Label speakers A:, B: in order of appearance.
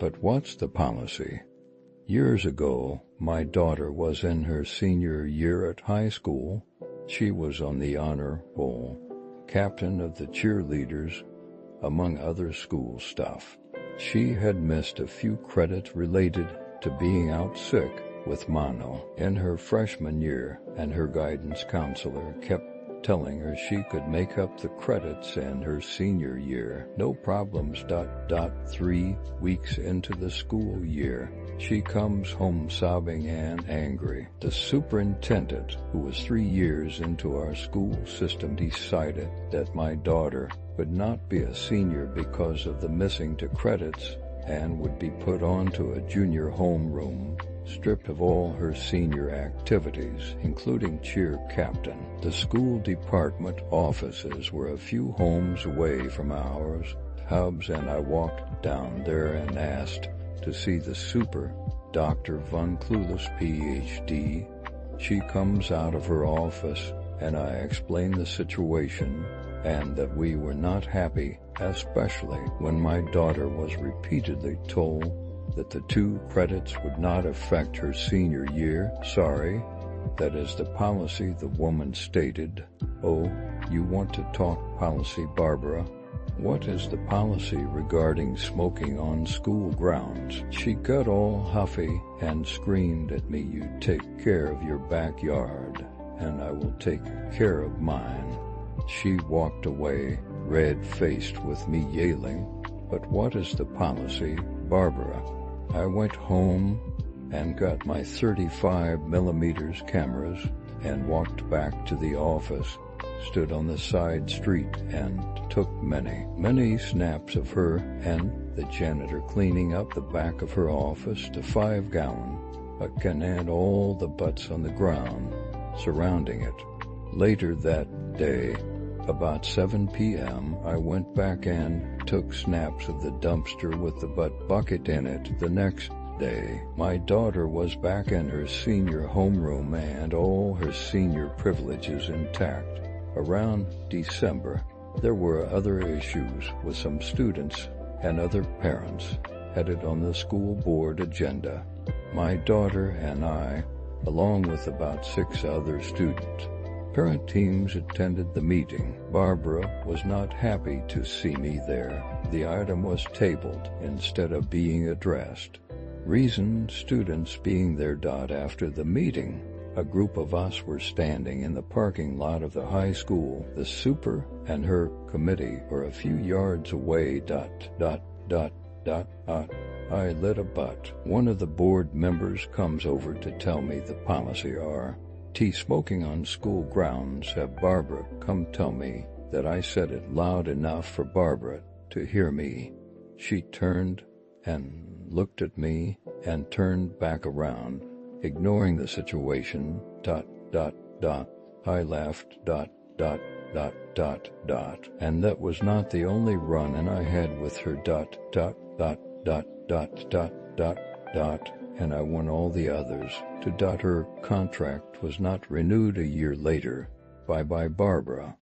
A: But what's the policy? Years ago, my daughter was in her senior year at high school. She was on the honor roll, captain of the cheerleaders, among other school stuff. She had missed a few credits related to being out sick with mono in her freshman year, and her guidance counselor kept telling her she could make up the credits in her senior year. No problems. 3 weeks into the school year, she comes home sobbing and angry. The superintendent, who was 3 years into our school system, decided that my daughter would not be a senior because of the missing 2 credits and would be put onto a junior homeroom, stripped of all her senior activities, including cheer captain. The school department offices were a few homes away from ours, Hubs, and I walked down there and asked to see the super, Dr. Von Clueless, PhD. She comes out of her office, and I explained the situation and that we were not happy, especially when my daughter was repeatedly told that the 2 credits would not affect her senior year. Sorry, that is the policy, the woman stated. Oh, you want to talk policy, Barbara? What is the policy regarding smoking on school grounds? She got all huffy and screamed at me, you take care of your backyard, and I will take care of mine. She walked away, red-faced, with me yelling, but what is the policy, Barbara? I went home and got my 35mm cameras and walked back to the office, stood on the side street and took many snaps of her and the janitor cleaning up the back of her office to 5-gallon bucket and all the butts on the ground surrounding it. Later that day, about 7 p.m., I went back and took snaps of the dumpster with the bucket in it. The next day, my daughter was back in her senior homeroom and all her senior privileges intact. Around December, there were other issues with some students and other parents headed on the school board agenda. My daughter and I, along with about 6 other students, parent teams, attended the meeting. Barbara was not happy to see me there. The item was tabled instead of being addressed. Reason, students being there. After the meeting, a group of us were standing in the parking lot of the high school. The super and her committee were a few yards away. I lit a butt. One of the board members comes over to tell me the policy smoking on school grounds. Have Barbara come tell me that I said it loud enough for Barbara to hear me. She turned and looked at me and turned back around, ignoring the situation. I laughed. And that was not the only run-in I had with her. And I won all the others. Her contract was not renewed a year later. Bye-bye, Barbara.